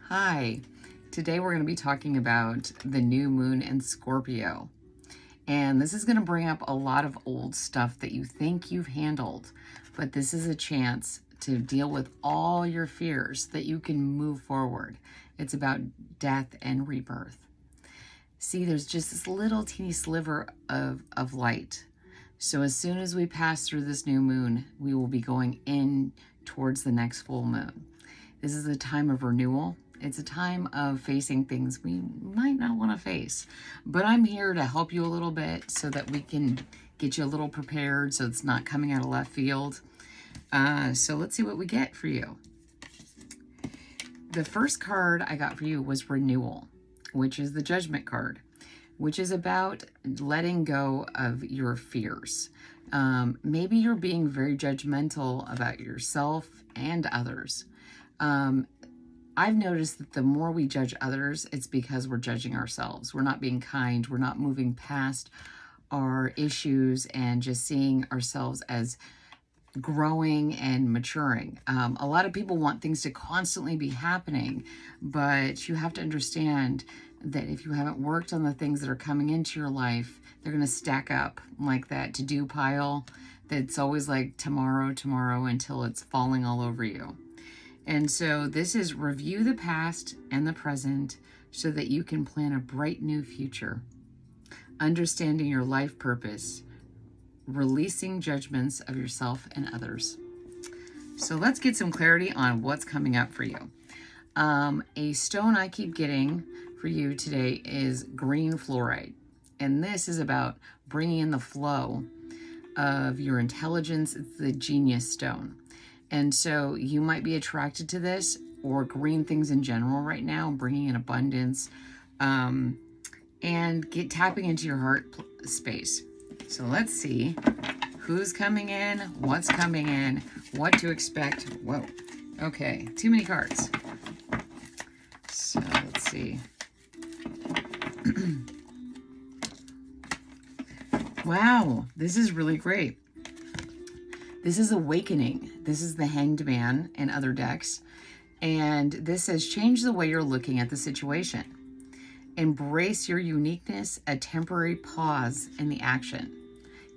Hi, today we're going to be talking about the new moon in Scorpio. And this is going to bring up a lot of old stuff that you think you've handled, but this is a chance to deal with all your fears that you can move forward. It's about death and rebirth. See, there's just this little teeny sliver of light. So as soon as we pass through this new moon, we will be going in towards the next full moon. This is a time of renewal. It's a time of facing things we might not want to face. But I'm here to help you a little bit so that we can get you a little prepared so it's not coming out of left field. So let's see what we get for you. The first card I got for you was Renewal, which is the Judgment card, which is about letting go of your fears. Maybe you're being very judgmental about yourself and others. I've noticed that the more we judge others, it's because we're judging ourselves. We're not being kind. We're not moving past our issues and just seeing ourselves as growing and maturing. A lot of people want things to constantly be happening, but you have to understand that if you haven't worked on the things that are coming into your life, they're going to stack up like that to-do pile that's always like tomorrow, tomorrow, until it's falling all over you. And so this is review the past and the present so that you can plan a bright new future. Understanding your life purpose, releasing judgments of yourself and others. So let's get some clarity on what's coming up for you. A stone I keep getting for you today is green fluorite. And this is about bringing in the flow of your intelligence. It's the genius stone. And so you might be attracted to this or green things in general right now, bringing in abundance, and tapping into your heart space. So let's see who's coming in, what's coming in, what to expect. Whoa. Okay, too many cards. So let's see. Wow, this is really great. This is Awakening. This is the Hanged Man and other decks. And this says, change the way you're looking at the situation. Embrace your uniqueness, a temporary pause in the action.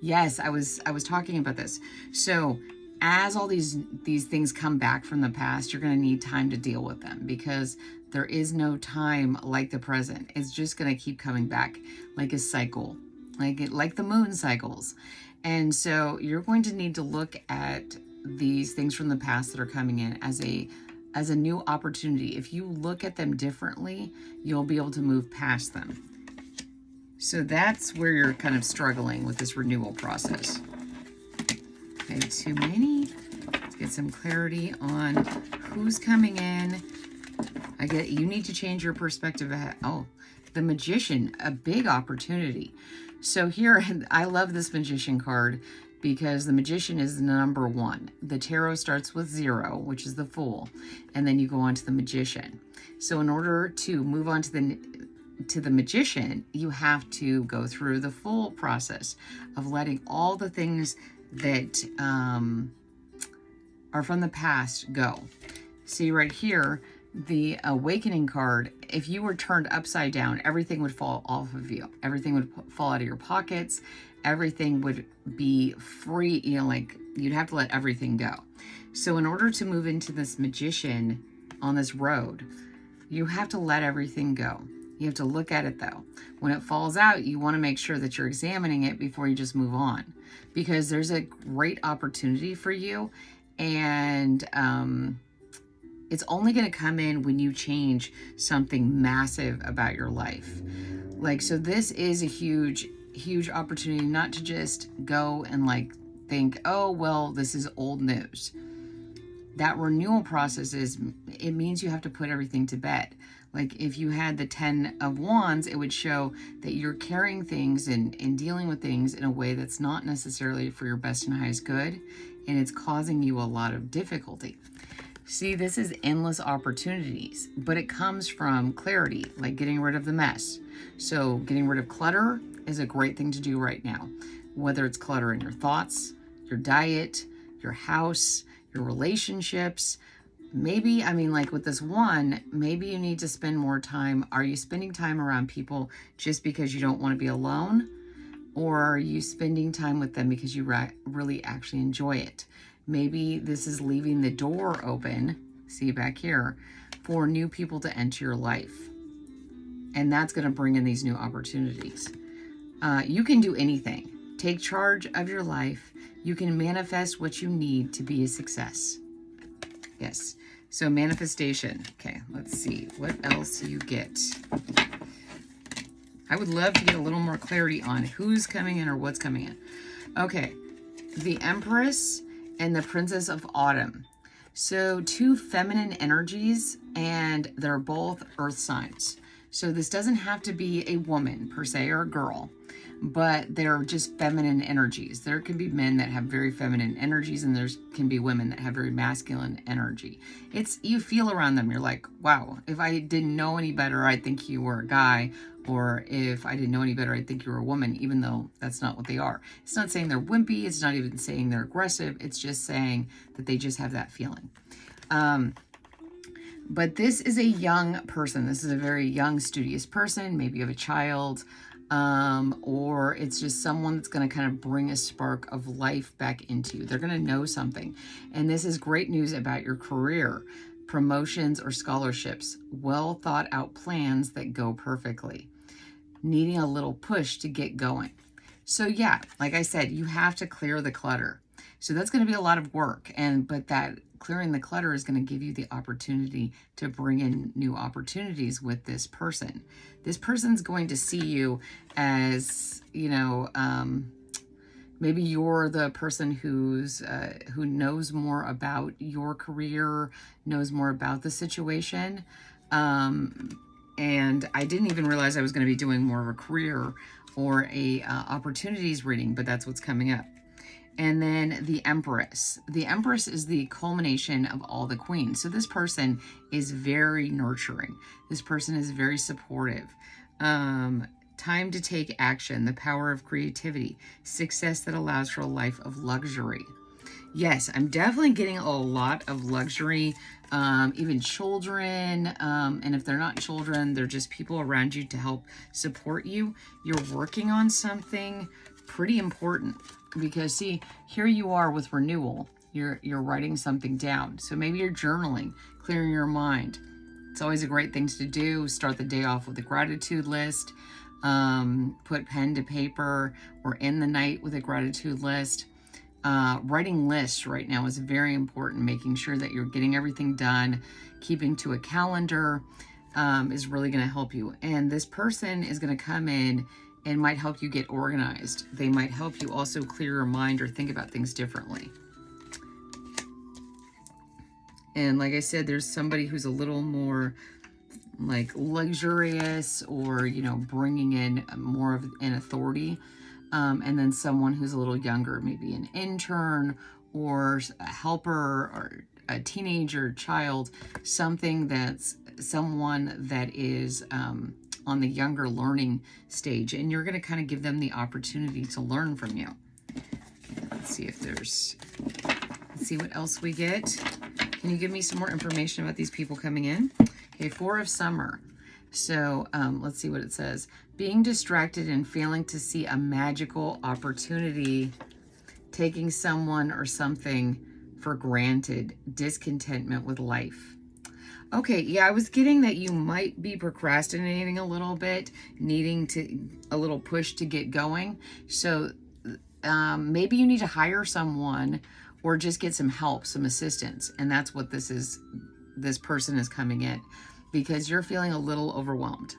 Yes, I was talking about this. So as all these things come back from the past, you're going to need time to deal with them because there is no time like the present. It's just going to keep coming back like a cycle, like the moon cycles. And so you're going to need to look at these things from the past that are coming in as a new opportunity. If you look at them differently, you'll be able to move past them. So that's where you're kind of struggling with this renewal process. Okay, too many. Let's get some clarity on who's coming in. I get you need to change your perspective. Oh, the Magician, a big opportunity. So here, I love this Magician card because the Magician is number 1. The tarot starts with 0, which is the Fool, and then you go on to the Magician. So in order to move on to the Magician, you have to go through the full process of letting all the things that are from the past go. See right here, the Awakening card, if you were turned upside down, everything would fall off of you. Everything would fall out of your pockets. Everything would be free, like you'd have to let everything go. So in order to move into this Magician on this road, you have to let everything go. You have to look at it though. When it falls out, you want to make sure that you're examining it before you just move on, because there's a great opportunity for you, and it's only going to come in when you change something massive about your life. So this is a huge opportunity, not to just go and think, oh, well, this is old news. That renewal process it means you have to put everything to bed. If you had the 10 of Wands, it would show that you're carrying things and dealing with things in a way that's not necessarily for your best and highest good, and it's causing you a lot of difficulty. See, this is endless opportunities, but it comes from clarity, like getting rid of the mess. So getting rid of clutter is a great thing to do right now, whether it's clutter in your thoughts, your diet, your house, your relationships, maybe, I mean, like with this one, maybe you need to spend more time. Are you spending time around people just because you don't want to be alone? Or are you spending time with them because you really actually enjoy it? Maybe this is leaving the door open, see back here, for new people to enter your life. And that's going to bring in these new opportunities. You can do anything. Take charge of your life. You can manifest what you need to be a success. Yes. So manifestation. Okay, let's see. What else you get? I would love to get a little more clarity on who's coming in or what's coming in. Okay. The Empress and the Princess of Autumn. So 2 feminine energies, and they're both earth signs. So this doesn't have to be a woman per se or a girl, but they're just feminine energies. There can be men that have very feminine energies, and there can be women that have very masculine energy. You feel around them, you're like, wow, if I didn't know any better, I'd think you were a guy. Or if I didn't know any better, I'd think you were a woman, even though that's not what they are. It's not saying they're wimpy. It's not even saying they're aggressive. It's just saying that they just have that feeling. But this is a young person. This is a very young, studious person. Maybe you have a child, or it's just someone that's going to kind of bring a spark of life back into you. They're going to know something. And this is great news about your career, promotions or scholarships, well thought out plans that go perfectly, needing a little push to get going. So yeah, like I said, you have to clear the clutter. So that's going to be a lot of work, but that clearing the clutter is going to give you the opportunity to bring in new opportunities with this person. This person's going to see you as, maybe you're the person who knows more about your career, knows more about the situation. And I didn't even realize I was going to be doing more of a career or a opportunities reading, but that's what's coming up. And then the Empress. The Empress is the culmination of all the queens. So this person is very nurturing. This person is very supportive. Time to take action, the power of creativity, success that allows for a life of luxury. Yes, I'm definitely getting a lot of luxury, even children. And if they're not children, they're just people around you to help support you. You're working on something pretty important because see, here you are with renewal. You're writing something down. So maybe you're journaling, clearing your mind. It's always a great thing to do. Start the day off with a gratitude list. Put pen to paper or end the night with a gratitude list. Writing lists right now is very important. Making sure that you're getting everything done, keeping to a calendar is really going to help you. And this person is going to come in and might help you get organized. They might help you also clear your mind or think about things differently. And like I said, there's somebody who's a little more like luxurious or, bringing in more of an authority. And then someone who's a little younger, maybe an intern or a helper or a teenager, child, someone that is on the younger learning stage. And you're going to kind of give them the opportunity to learn from you. Let's see what else we get. Can you give me some more information about these people coming in? Okay, 4 of Summer. So let's see what it says. Being distracted and failing to see a magical opportunity, taking someone or something for granted, discontentment with life. Okay, yeah, I was getting that you might be procrastinating a little bit, needing a little push to get going. So maybe you need to hire someone or just get some help, some assistance. And that's what this is. This person is coming in because you're feeling a little overwhelmed.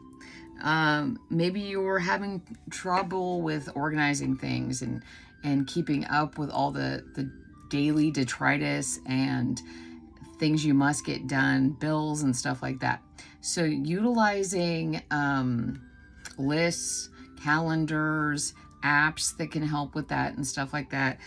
Maybe you're having trouble with organizing things and keeping up with all the daily detritus and things you must get done, bills and stuff like that. So utilizing lists, calendars, apps that can help with that and stuff like that,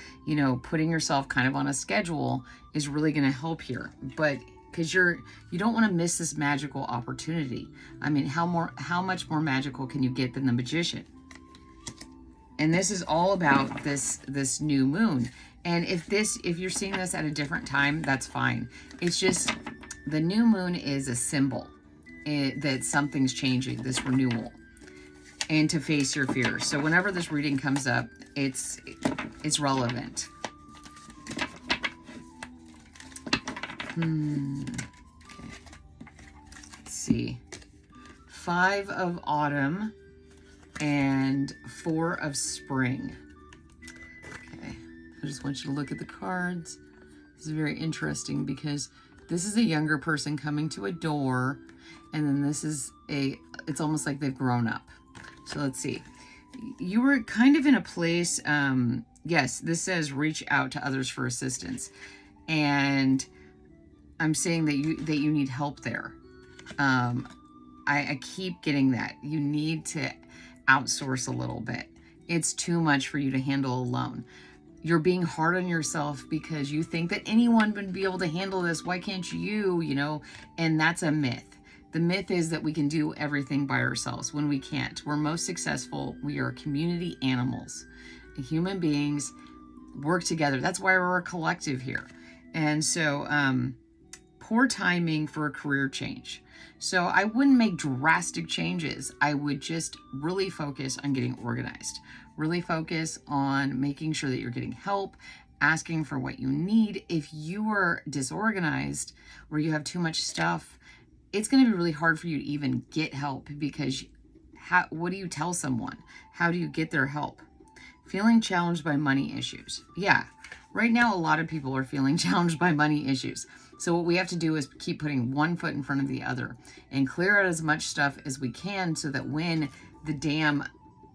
putting yourself kind of on a schedule is really going to help here. But because you don't want to miss this magical opportunity. I mean, how much more magical can you get than the magician? And this is all about this new moon. And if you're seeing this at a different time, that's fine. It's just the new moon is a symbol that something's changing, this renewal, and to face your fears. So whenever this reading comes up, it's relevant. Okay. Let's see. 5 of autumn and 4 of spring. Okay. I just want you to look at the cards. This is very interesting because this is a younger person coming to a door, and then this is it's almost like they've grown up. So let's see. You were kind of in a place, yes, this says reach out to others for assistance. And I'm saying that you need help there. I keep getting that. You need to outsource a little bit. It's too much for you to handle alone. You're being hard on yourself because you think that anyone would be able to handle this. Why can't you, And that's a myth. The myth is that we can do everything by ourselves when we can't. We're most successful. We are community animals. Human beings work together. That's why we're a collective here. And so, poor timing for a career change. So I wouldn't make drastic changes. I would just really focus on getting organized. Really focus on making sure that you're getting help, asking for what you need. If you are disorganized or you have too much stuff, it's going to be really hard for you to even get help because what do you tell someone? How do you get their help? Feeling challenged by money issues. Yeah, right now a lot of people are feeling challenged by money issues. So what we have to do is keep putting one foot in front of the other and clear out as much stuff as we can so that when the dam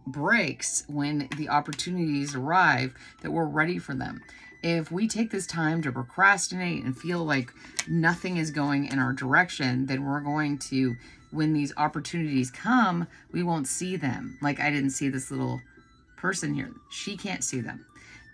breaks, when the opportunities arrive, that we're ready for them. If we take this time to procrastinate and feel like nothing is going in our direction, then we're going to, when these opportunities come, we won't see them. Like I didn't see this little person here. She can't see them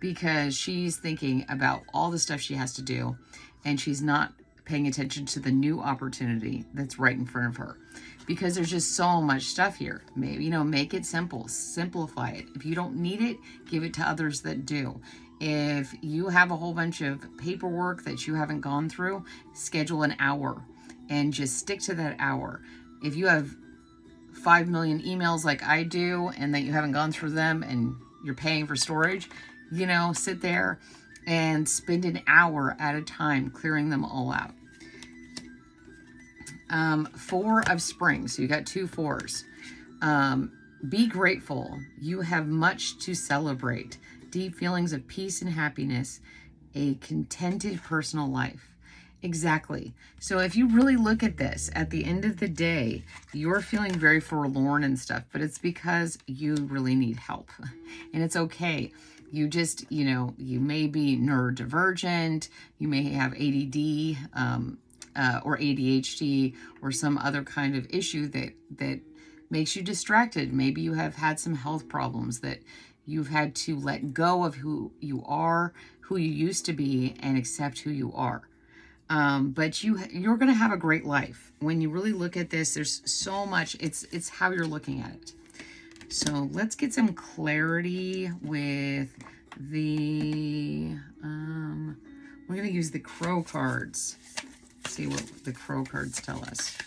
because she's thinking about all the stuff she has to do and she's not paying attention to the new opportunity that's right in front of her because there's just so much stuff here. Maybe, make it simple, simplify it. If you don't need it, give it to others that do. If you have a whole bunch of paperwork that you haven't gone through, schedule an hour and just stick to that hour. If you have 5 million emails like I do and that you haven't gone through them and you're paying for storage, sit there and spend an hour at a time clearing them all out. 4 of spring. So you got 2 4s. Be grateful. You have much to celebrate. Deep feelings of peace and happiness. A contented personal life. Exactly. So if you really look at this, at the end of the day, you're feeling very forlorn and stuff, but it's because you really need help. And it's okay. You just, you may be neurodivergent, you may have ADD or ADHD or some other kind of issue that makes you distracted. Maybe you have had some health problems that you've had to let go of who you are, who you used to be, and accept who you are. But you're going to have a great life. When you really look at this, there's so much. It's how you're looking at it. So let's get some clarity with the, we're going to use the Crow cards. See what the Crow cards tell us.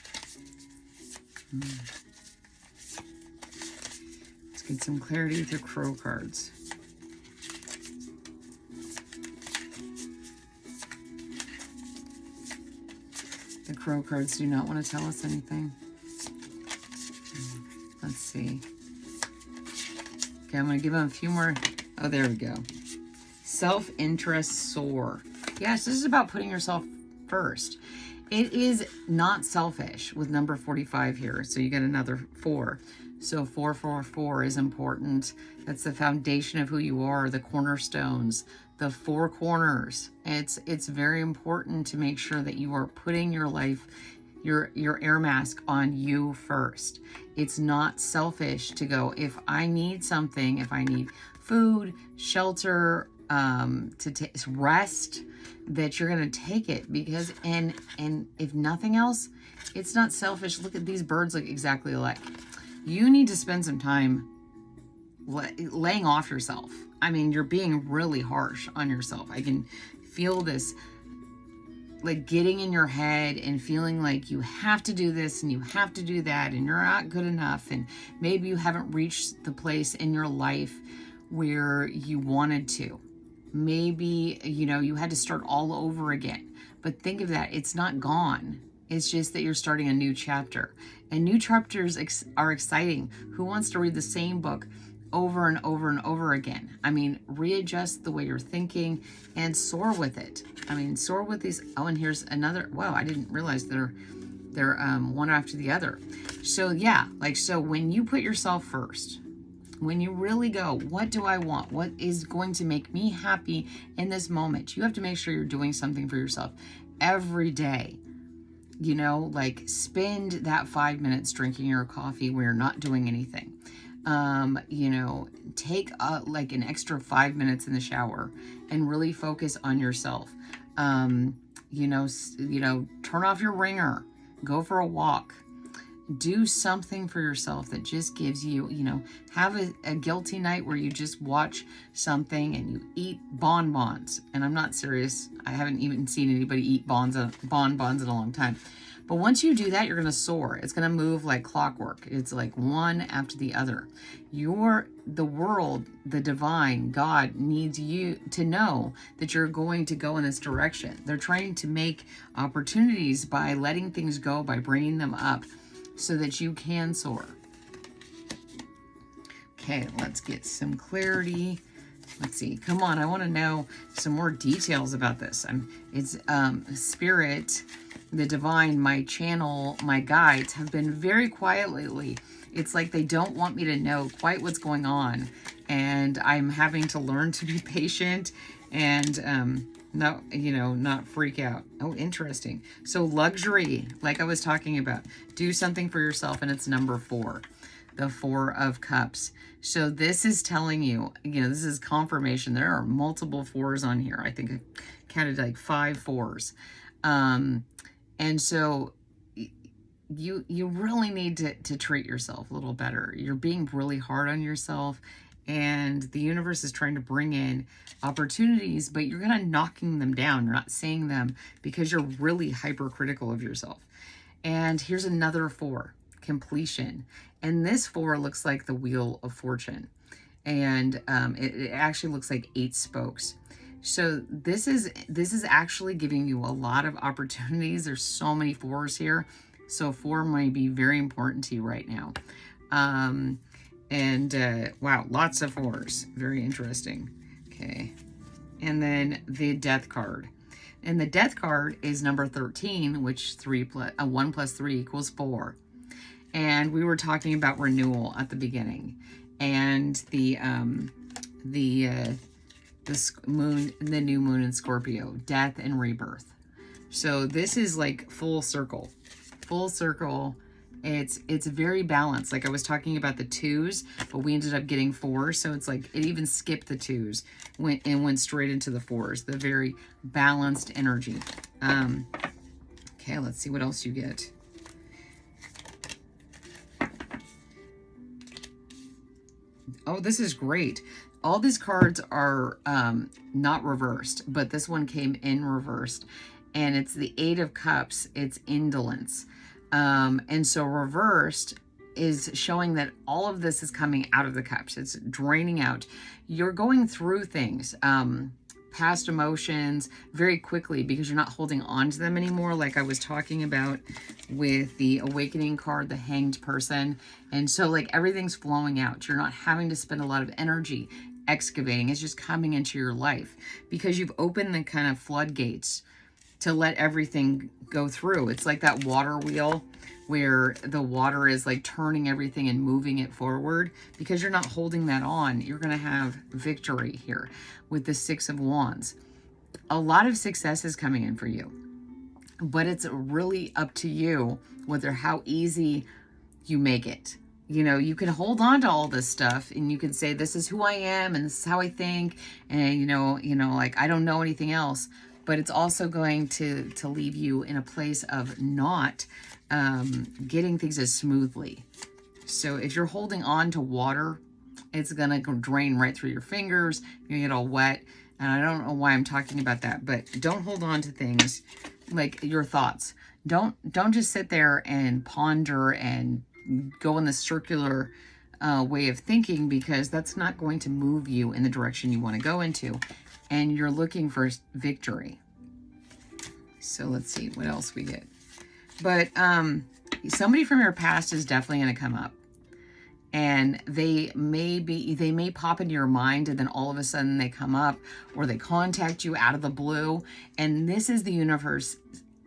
Let's get some clarity with your Crow cards. The Crow cards do not want to tell us anything. Let's see. Okay, I'm going to give them a few more. Oh, there we go. Self-interest soar. Yes, this is about putting yourself first. It is not selfish with number 45 here. So you get another 4. So 444 is important. That's the foundation of who you are, the cornerstones, the 4 corners. It's very important to make sure that you are putting your life, your air mask on you first. It's not selfish to go, if I need something, if I need food, shelter, to rest, that you're going to take it because, and if nothing else, it's not selfish. Look at these birds look exactly alike. You need to spend some time laying off yourself. I mean, you're being really harsh on yourself. I can feel this like getting in your head and feeling like you have to do this and you have to do that and you're not good enough, and maybe you haven't reached the place in your life where you wanted to. Maybe, you know, you had to start all over again. But think of that. It's not gone. It's just that you're starting a new chapter. And new chapters are exciting. Who wants to read the same book over and over and over again? I mean, readjust the way you're thinking and soar with it. I mean, soar with these. Oh, and here's another. Wow, I didn't realize they're one after the other. So yeah, like, so when you put yourself first, when you really go, what do I want? What is going to make me happy in this moment? You have to make sure you're doing something for yourself every day. You know, like spend that 5 minutes drinking your coffee where you're not doing anything. You know, take like an extra 5 minutes in the shower and really focus on yourself. You know, turn off your ringer, go for a walk. Do something for yourself that just gives you, you know, have a guilty night where you just watch something and you eat bonbons. And I'm not serious. I haven't even seen anybody eat bonbons in a long time. But once you do that, you're going to soar. It's going to move like clockwork. It's like one after the other. The world, the divine, God needs you to know that you're going to go in this direction. They're trying to make opportunities by letting things go, by bringing them up, so that you can soar. Okay, let's get some clarity. Let's see. Come on, I want to know some more details about this. It's Spirit, the divine, my channel, my guides have been very quiet lately. It's like they don't want me to know quite what's going on, and I'm having to learn to be patient and not freak out. Oh, interesting. So luxury, like I was talking about, do something for yourself, and it's number 4, the 4 of Cups. So this is telling you, you know, this is confirmation. There are multiple 4s on here. I think I counted like 5 4s. And so you really need to treat yourself a little better. You're being really hard on yourself, and the universe is trying to bring in opportunities, but you're kind of knocking them down. You're not seeing them because you're really hypercritical of yourself. And here's another 4, completion. And this 4 looks like the Wheel of Fortune. And it actually looks like 8 spokes. So this is actually giving you a lot of opportunities. There's so many 4s here. So 4 might be very important to you right now. Wow, lots of 4s. Very interesting. Okay. And then the Death card. And the Death card is number 13, which 1 plus 3 equals 4. And we were talking about renewal at the beginning. And the moon, the new moon in Scorpio, death and rebirth. So this is like full circle. Full circle. It's very balanced. Like I was talking about the 2s, but we ended up getting 4. So it's like it even skipped the 2s went straight into the 4s. The very balanced energy. Okay, let's see what else you get. Oh, this is great. All these cards are not reversed, but this one came in reversed. And it's the 8 of Cups. It's indolence. And so reversed is showing that all of this is coming out of the cups. It's draining out. You're going through things, past emotions very quickly because you're not holding on to them anymore. Like I was talking about with the Awakening card, the Hanged Person. And so like everything's flowing out. You're not having to spend a lot of energy excavating. It's just coming into your life because you've opened the kind of floodgates to let everything go through. It's like that water wheel where the water is like turning everything and moving it forward. Because you're not holding that on, you're going to have victory here with the 6 of Wands. A lot of success is coming in for you, but it's really up to you whether how easy you make it. You know, you can hold on to all this stuff and you can say, this is who I am and this is how I think. And, you know, like, I don't know anything else. But it's also going to leave you in a place of not getting things as smoothly. So if you're holding on to water, it's going to drain right through your fingers. You're going to get all wet. And I don't know why I'm talking about that, but don't hold on to things like your thoughts. Don't just sit there and ponder and go in the circular way of thinking, because that's not going to move you in the direction you want to go into. And you're looking for victory. So let's see what else we get. But somebody from your past is definitely going to come up. And they may pop into your mind, and then all of a sudden they come up, or they contact you out of the blue. And this is the universe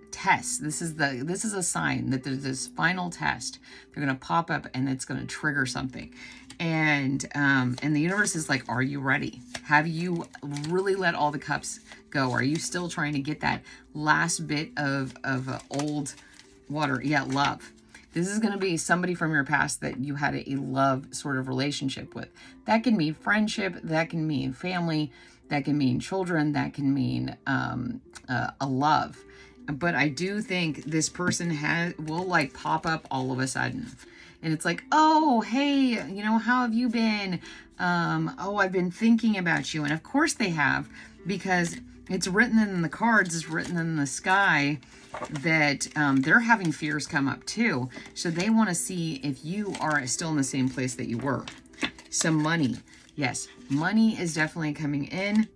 test. This is a sign that there's this final test. They're going to pop up, and it's going to trigger something. And the universe is like, are you ready? Have you really let all the cups go? Are you still trying to get that last bit of old water? Yeah, love. This is going to be somebody from your past that you had a love sort of relationship with. That can mean friendship. That can mean family. That can mean children. That can mean a love. But I do think this person will like pop up all of a sudden. And it's like, oh, hey, how have you been? Oh, I've been thinking about you. And of course they have, because it's written in the cards, it's written in the sky that they're having fears come up too. So they want to see if you are still in the same place that you were. Some money. Yes, money is definitely coming in.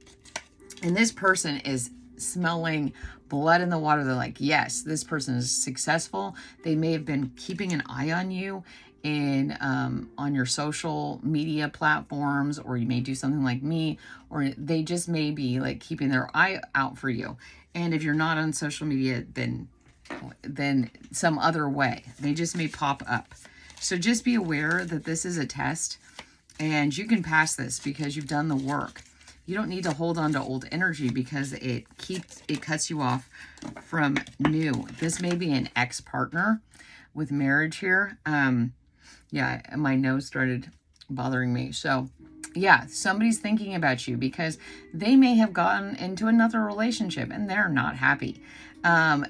And this person is smelling blood in the water. They're like, yes, this person is successful. They may have been keeping an eye on you on your social media platforms, or you may do something like me, or they just may be like keeping their eye out for you. And if you're not on social media, then some other way, they just may pop up. So just be aware that this is a test, and you can pass this because you've done the work. You don't need to hold on to old energy, because it cuts you off from new. This may be an ex-partner with marriage here. Yeah, my nose started bothering me. So yeah, somebody's thinking about you because they may have gotten into another relationship and they're not happy.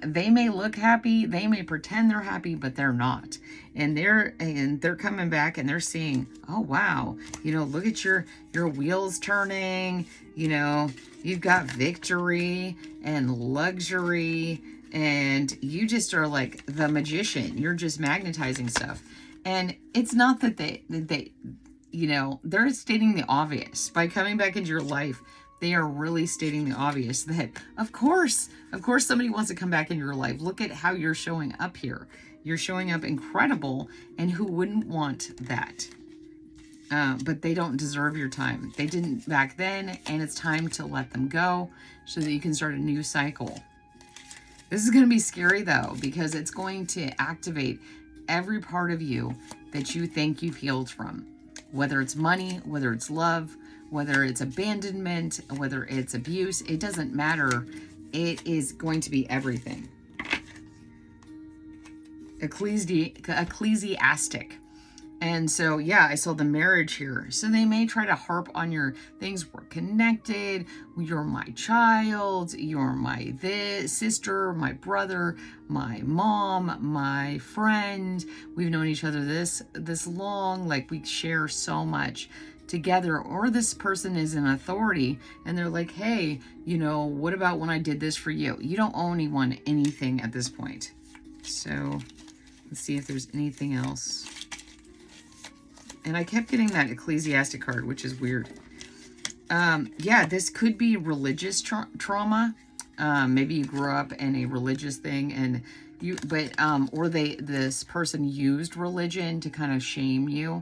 They may look happy, they may pretend they're happy, but they're not. And they're coming back and they're seeing, oh wow, look at your wheels turning, you've got victory and luxury, and you just are like the magician. You're just magnetizing stuff. And it's not that they're stating the obvious. By coming back into your life, they are really stating the obvious that, of course, somebody wants to come back into your life. Look at how you're showing up here. You're showing up incredible, and who wouldn't want that? But they don't deserve your time. They didn't back then, and it's time to let them go so that you can start a new cycle. This is going to be scary, though, because it's going to activate every part of you that you think you've healed from. Whether it's money, whether it's love, whether it's abandonment, whether it's abuse, it doesn't matter. It is going to be everything. Ecclesiastic. And so, yeah, I saw the marriage here. So they may try to harp on your things. We're connected. You're my child. You're my sister, my brother, my mom, my friend. We've known each other this long. Like, we share so much together. Or this person is an authority and they're like, hey, what about when I did this for you? You don't owe anyone anything at this point. So let's see if there's anything else. And I kept getting that Ecclesiastic card, which is weird. Yeah, this could be religious trauma. Maybe you grew up in a religious thing, and this person used religion to kind of shame you.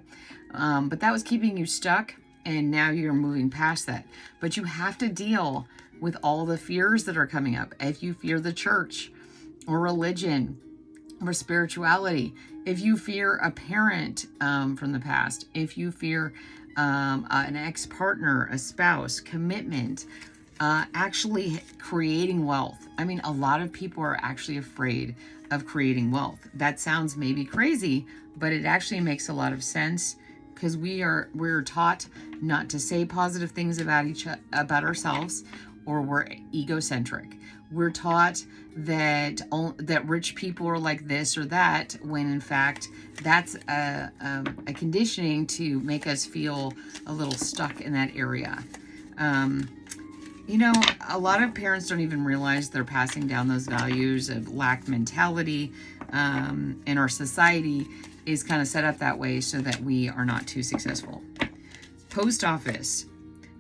But that was keeping you stuck, and now you're moving past that. But you have to deal with all the fears that are coming up. If you fear the church or religion or spirituality, if you fear a parent from the past, if you fear an ex-partner, a spouse, commitment, actually creating wealth. I mean, a lot of people are actually afraid of creating wealth. That sounds maybe crazy, but it actually makes a lot of sense, because we're taught not to say positive things about ourselves, or we're egocentric. We're taught that rich people are like this or that, when in fact that's a conditioning to make us feel a little stuck in that area. You know, a lot of parents don't even realize they're passing down those values of lack mentality. And our society is kind of set up that way so that we are not too successful. Post office.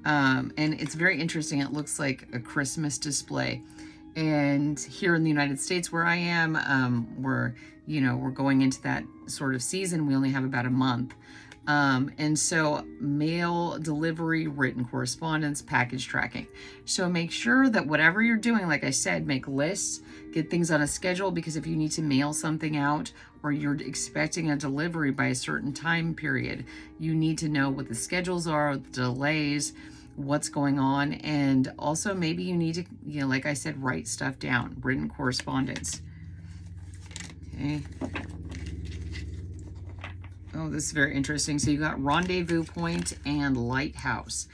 And it's very interesting. It looks like a Christmas display. And here in the United States where I am, we're going into that sort of season. We only have about a month. And so mail delivery, written correspondence, package tracking. So make sure that whatever you're doing, like I said, make lists, get things on a schedule, because if you need to mail something out or you're expecting a delivery by a certain time period, you need to know what the schedules are, the delays, what's going on. And also maybe you need to, like I said, write stuff down, written correspondence. Okay. Oh, this is very interesting. So you got rendezvous point and lighthouse.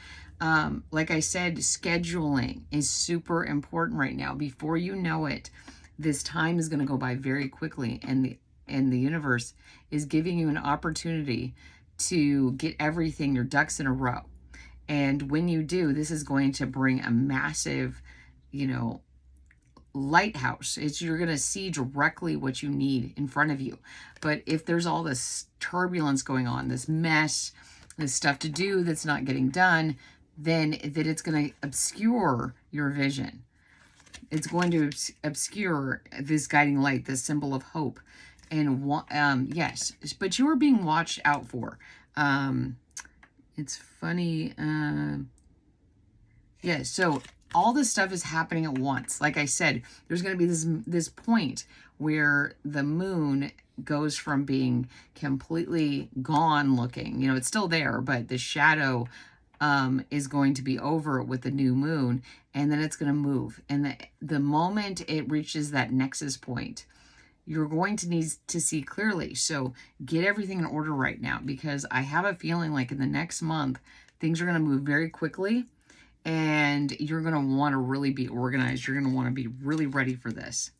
Like I said, scheduling is super important right now. Before you know it, this time is going to go by very quickly, and the universe is giving you an opportunity to get everything, your ducks in a row. And when you do, this is going to bring a massive, lighthouse. You're going to see directly what you need in front of you. But if there's all this turbulence going on, this mess, this stuff to do that's not getting done, then it's going to obscure your vision. It's going to obscure this guiding light, this symbol of hope. And yes, but you are being watched out for. It's funny. Yeah, so all this stuff is happening at once. Like I said, there's going to be this point where the moon goes from being completely gone looking. It's still there, but the shadow is going to be over with the new moon, and then it's going to move. And the moment it reaches that nexus point, you're going to need to see clearly. So get everything in order right now, because I have a feeling like in the next month, things are going to move very quickly. And you're going to want to really be organized. You're going to want to be really ready for this.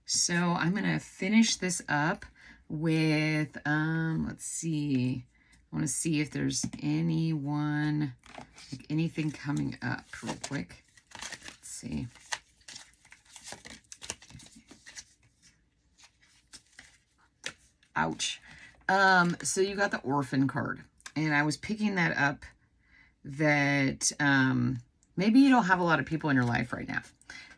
So I'm going to finish this up with, let's see. I want to see if there's anything coming up real quick. Let's see. Ouch. So you got the orphan card. And I was picking that up that maybe you don't have a lot of people in your life right now.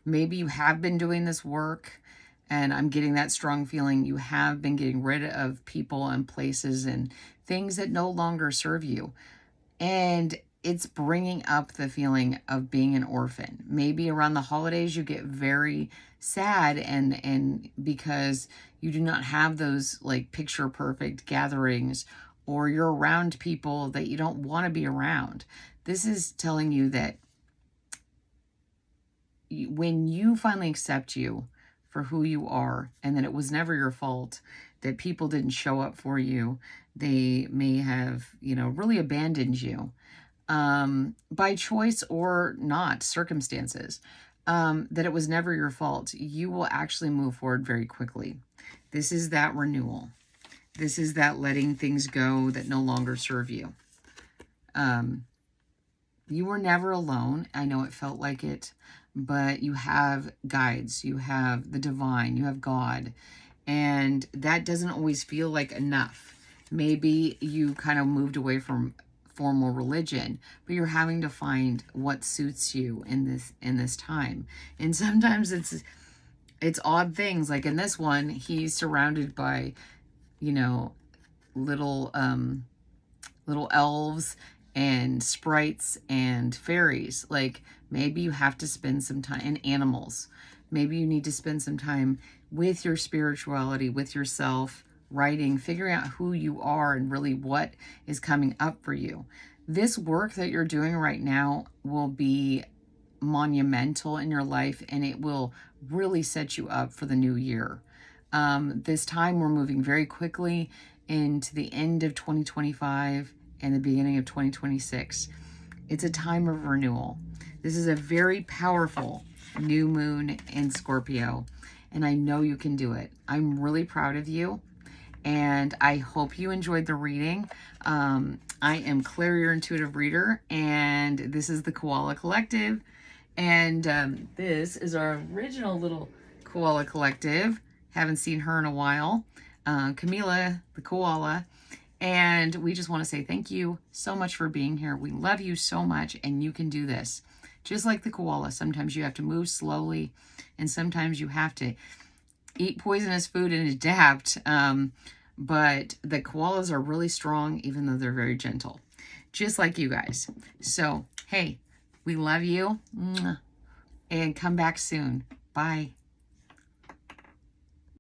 Maybe you have been doing this work, and I'm getting that strong feeling you have been getting rid of people and places and things that no longer serve you. And it's bringing up the feeling of being an orphan. Maybe around the holidays you get very sad and because you do not have those like picture perfect gatherings, or you're around people that you don't want to be around. This is telling you that when you finally accept you for who you are, and that it was never your fault, that people didn't show up for you, they may have, really abandoned you by choice or not, circumstances, that it was never your fault, you will actually move forward very quickly. This is that renewal. This is that letting things go that no longer serve you. You were never alone. I know it felt like it, but you have guides. You have the divine. You have God. And that doesn't always feel like enough. Maybe you kind of moved away from formal religion, but you're having to find what suits you in this time. And sometimes it's odd things. Like in this one, he's surrounded by little elves and sprites and fairies. Like maybe you have to spend some time, and animals. Maybe you need to spend some time with your spirituality, with yourself, writing, figuring out who you are and really what is coming up for you. This work that you're doing right now will be monumental in your life, and it will really set you up for the new year. This time we're moving very quickly into the end of 2025 and the beginning of 2026. It's a time of renewal. This is a very powerful new moon in Scorpio, and I know you can do it. I'm really proud of you, and I hope you enjoyed the reading. I am Claire, your intuitive reader, and this is the Koala Collective. And this is our original little koala collective. Haven't seen her in a while. Camila, the koala. And we just want to say thank you so much for being here. We love you so much, and you can do this. Just like the koala, sometimes you have to move slowly, and sometimes you have to eat poisonous food and adapt. But the koalas are really strong, even though they're very gentle, just like you guys. So, hey, we love you, and come back soon. Bye.